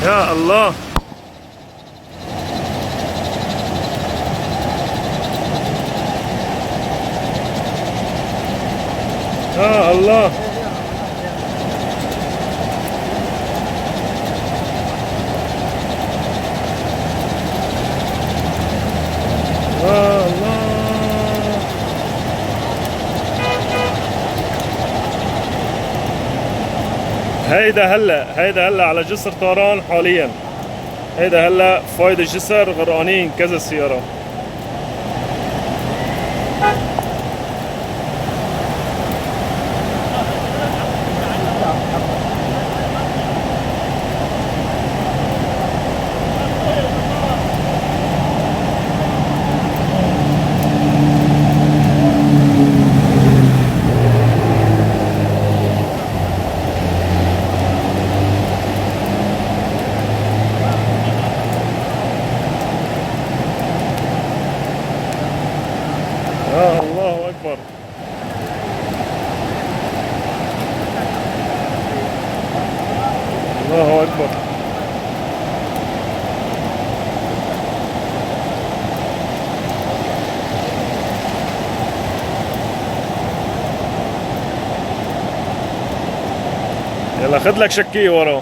يا الله. يا الله. يا الله. هيدا هلا على جسر طوران حاليا. هيدا هلا فايد الجسر غرقانين كذا سيارة. الله أكبر. الله أكبر. يلا خد لك شكيه وراه.